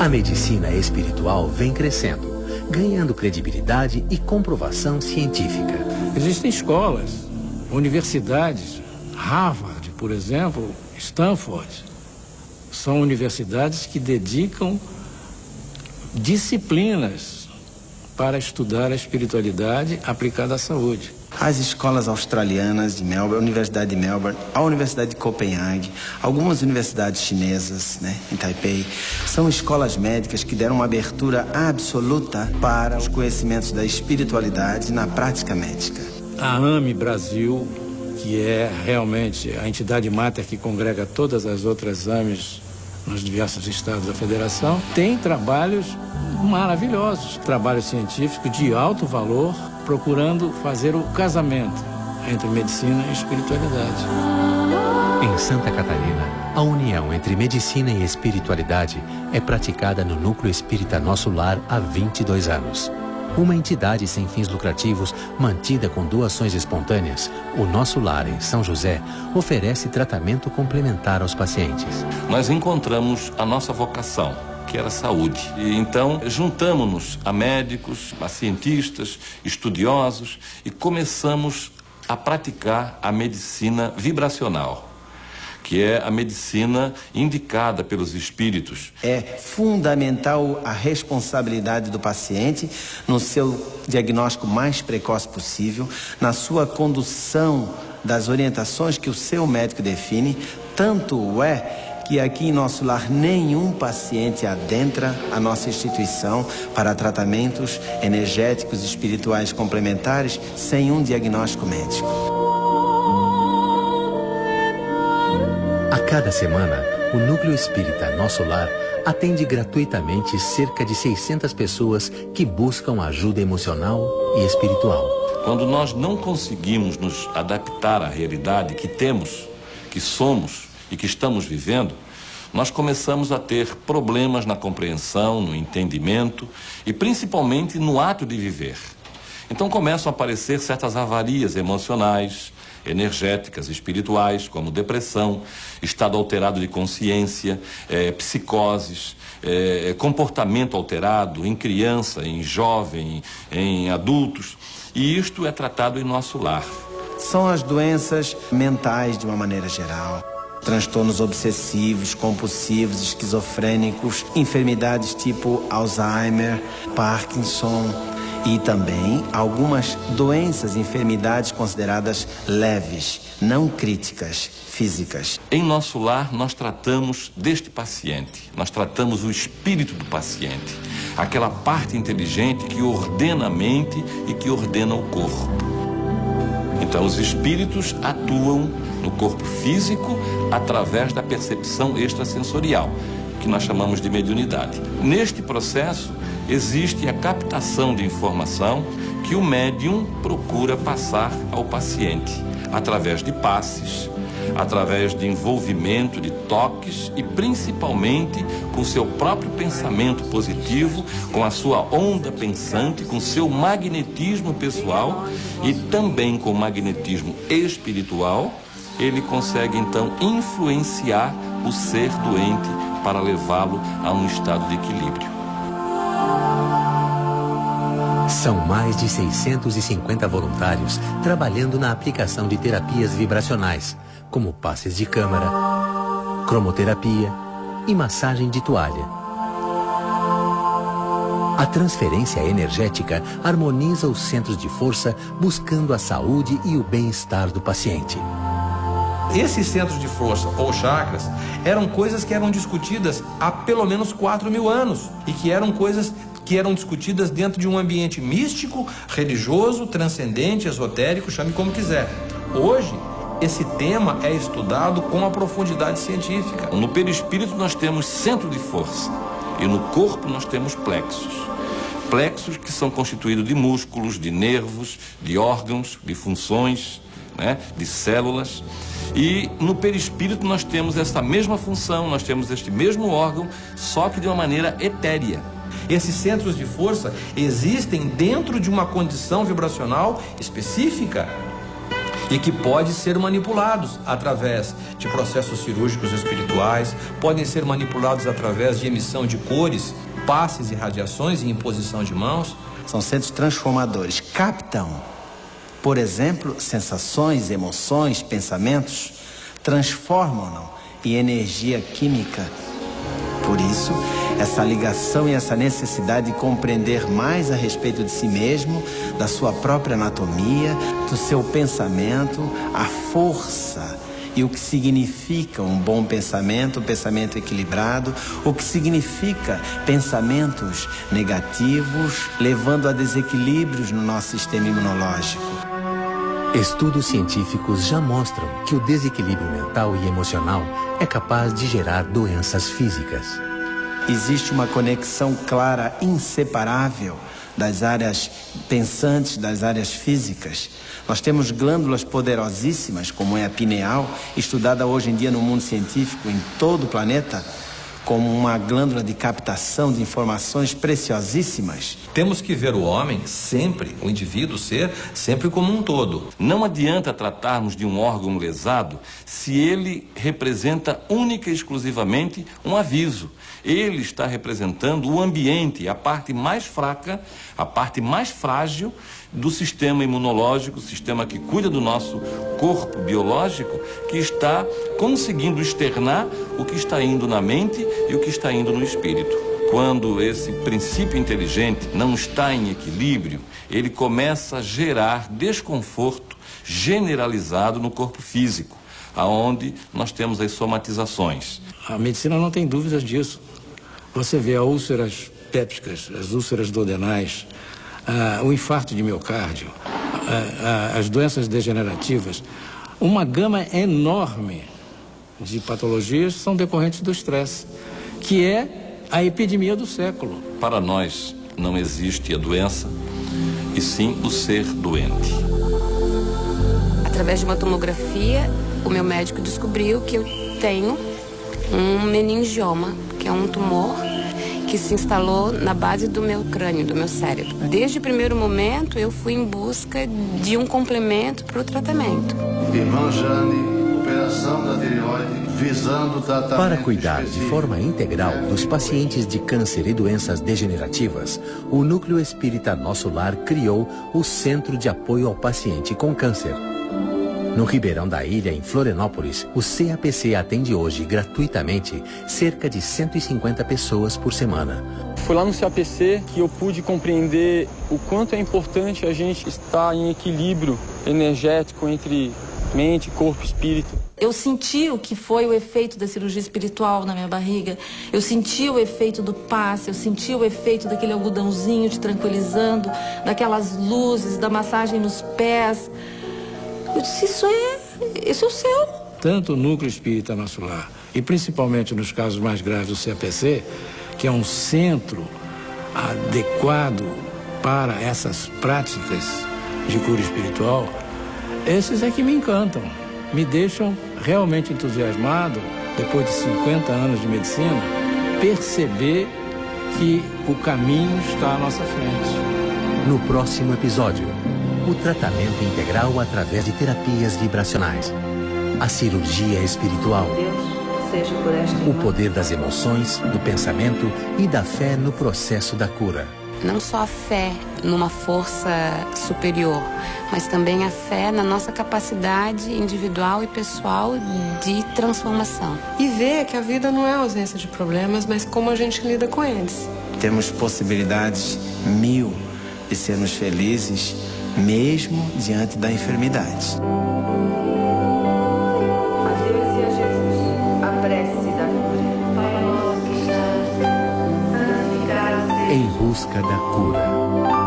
A medicina espiritual vem crescendo, ganhando credibilidade e comprovação científica. Existem escolas, universidades, Harvard, por exemplo, Stanford. São universidades que dedicam disciplinas para estudar a espiritualidade aplicada à saúde. As escolas australianas de Melbourne, a Universidade de Melbourne, a Universidade de Copenhague, algumas universidades chinesas, em Taipei, são escolas médicas que deram uma abertura absoluta para os conhecimentos da espiritualidade na prática médica. A AME Brasil, que é realmente a entidade máter que congrega todas as outras AMEs nos diversos estados da federação, tem trabalhos maravilhosos, trabalho científico de alto valor, procurando fazer o casamento entre medicina e espiritualidade. Em Santa Catarina, a união entre medicina e espiritualidade é praticada no Núcleo Espírita Nosso Lar há 22 anos. Uma entidade sem fins lucrativos, mantida com doações espontâneas, o Nosso Lar, em São José, oferece tratamento complementar aos pacientes. Nós encontramos a nossa vocação, que era a saúde. E então juntamos-nos a médicos, a cientistas, estudiosos e começamos a praticar a medicina vibracional, que é a medicina indicada pelos espíritos. É fundamental a responsabilidade do paciente no seu diagnóstico mais precoce possível, na sua condução das orientações que o seu médico define. Tanto é que aqui em Nosso Lar nenhum paciente adentra a nossa instituição para tratamentos energéticos e espirituais complementares sem um diagnóstico médico. A cada semana, o Núcleo Espírita Nosso Lar atende gratuitamente cerca de 600 pessoas que buscam ajuda emocional e espiritual. Quando nós não conseguimos nos adaptar à realidade que temos, que somos e que estamos vivendo, nós começamos a ter problemas na compreensão, no entendimento e principalmente no ato de viver. Então começam a aparecer certas avarias emocionais, energéticas, espirituais, como depressão, estado alterado de consciência, psicoses, comportamento alterado em criança, em jovem, em adultos. E isto é tratado em Nosso Lar. São as doenças mentais de uma maneira geral. Transtornos obsessivos, compulsivos, esquizofrênicos, enfermidades tipo Alzheimer, Parkinson e também algumas doenças e enfermidades consideradas leves, não críticas, físicas. Em Nosso Lar nós tratamos deste paciente, nós tratamos o espírito do paciente, aquela parte inteligente que ordena a mente e que ordena o corpo. Então os espíritos atuam no corpo físico através da percepção extrasensorial, que nós chamamos de mediunidade. Neste processo existe a captação de informação que o médium procura passar ao paciente, através de passes, através de envolvimento, de toques e principalmente com seu próprio pensamento positivo, com a sua onda pensante, com seu magnetismo pessoal e também com o magnetismo espiritual. Ele consegue então influenciar o ser doente para levá-lo a um estado de equilíbrio. São mais de 650 voluntários trabalhando na aplicação de terapias vibracionais, como passes de câmara, cromoterapia e massagem de toalha. A transferência energética harmoniza os centros de força, buscando a saúde e o bem-estar do paciente. Esses centros de força, ou chakras, eram coisas que eram discutidas há pelo menos 4.000 anos e que eram coisas que eram discutidas dentro de um ambiente místico, religioso, transcendente, esotérico, chame como quiser. Hoje, esse tema é estudado com a profundidade científica. No perispírito nós temos centro de força e no corpo nós temos plexos. Plexos que são constituídos de músculos, de nervos, de órgãos, de funções, de células. E no perispírito nós temos essa mesma função, nós temos este mesmo órgão, só que de uma maneira etérea. Esses centros de força existem dentro de uma condição vibracional específica. e que pode ser manipulados através de processos cirúrgicos espirituais, podem ser manipulados através de emissão de cores, passes e radiações e imposição de mãos. São centros transformadores. Captam, por exemplo, sensações, emoções, pensamentos, transformam-no em energia química. Por isso, essa ligação e essa necessidade de compreender mais a respeito de si mesmo, da sua própria anatomia, do seu pensamento, a força e o que significa um bom pensamento, um pensamento equilibrado, o que significa pensamentos negativos, levando a desequilíbrios no nosso sistema imunológico. Estudos científicos já mostram que o desequilíbrio mental e emocional é capaz de gerar doenças físicas. Existe uma conexão clara, inseparável das áreas pensantes, das áreas físicas. Nós temos glândulas poderosíssimas, como é a pineal, estudada hoje em dia no mundo científico em todo o planeta, como uma glândula de captação de informações preciosíssimas. Temos que ver o homem sempre, o indivíduo ser sempre como um todo. Não adianta tratarmos de um órgão lesado se ele representa única e exclusivamente um aviso. Ele está representando o ambiente, a parte mais fraca, a parte mais frágil do sistema imunológico, o sistema que cuida do nosso corpo biológico, que está conseguindo externar o que está indo na mente e o que está indo no espírito. Quando esse princípio inteligente não está em equilíbrio, ele começa a gerar desconforto generalizado no corpo físico, aonde nós temos as somatizações. A medicina não tem dúvidas disso. Você vê as úlceras pépticas, as úlceras duodenais, o infarto de miocárdio, as doenças degenerativas, uma gama enorme de patologias são decorrentes do estresse, que é a epidemia do século. Para nós não existe a doença, e sim o ser doente. Através de uma tomografia, o meu médico descobriu que eu tenho um meningioma, que é um tumor que se instalou na base do meu crânio, do meu cérebro. Desde o primeiro momento, eu fui em busca de um complemento para o tratamento. Irmã Jane, operação da tireoide, visando o tratamento. Para cuidar de forma integral dos pacientes de câncer e doenças degenerativas, o Núcleo Espírita Nosso Lar criou o Centro de Apoio ao Paciente com Câncer. No Ribeirão da Ilha, em Florianópolis, o CAPC atende hoje gratuitamente cerca de 150 pessoas por semana. Foi lá no CAPC que eu pude compreender o quanto é importante a gente estar em equilíbrio energético entre mente, corpo e espírito. Eu senti o que foi o efeito da cirurgia espiritual na minha barriga. Eu senti o efeito do passe, eu senti o efeito daquele algodãozinho te tranquilizando, daquelas luzes, da massagem nos pés. Eu disse, isso é o céu. Tanto o Núcleo Espírita Nosso Lar, e principalmente nos casos mais graves do CAPC, que é um centro adequado para essas práticas de cura espiritual, esses é que me encantam, me deixam realmente entusiasmado, depois de 50 anos de medicina, perceber que o caminho está à nossa frente. No próximo episódio, o tratamento integral através de terapias vibracionais, a cirurgia espiritual, o poder das emoções, do pensamento e da fé no processo da cura. Não só a fé numa força superior, mas também a fé na nossa capacidade individual e pessoal de transformação. E ver que a vida não é ausência de problemas, mas como a gente lida com eles. Temos possibilidades 1000 de sermos felizes, mesmo diante da enfermidade. A Deus e a Jesus, a prece da cura. Pai nosso que estás, santificado seja. Em busca da cura.